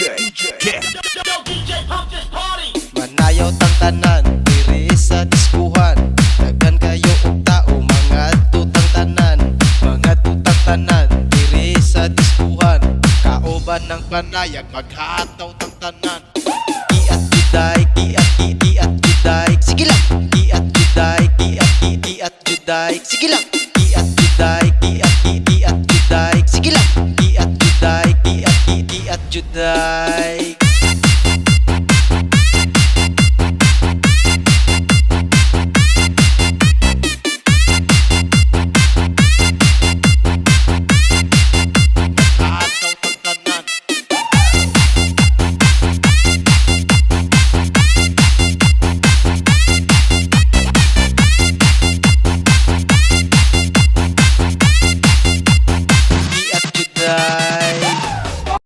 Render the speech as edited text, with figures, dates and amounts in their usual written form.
Yeah. Manayaw tang tanan, diri sa diskuhan. Daghan kayo og tao, mga tutang tanan. Mga tutang tanan, diri sa diskuhan. Kauban ng panayag, maghataw tang tanan. Iat juday, iat juday. Sige lang. Iat juday, iat juday. Sige lang. Iat juday, iat juday. Sige lang. Iat juday, iat juday.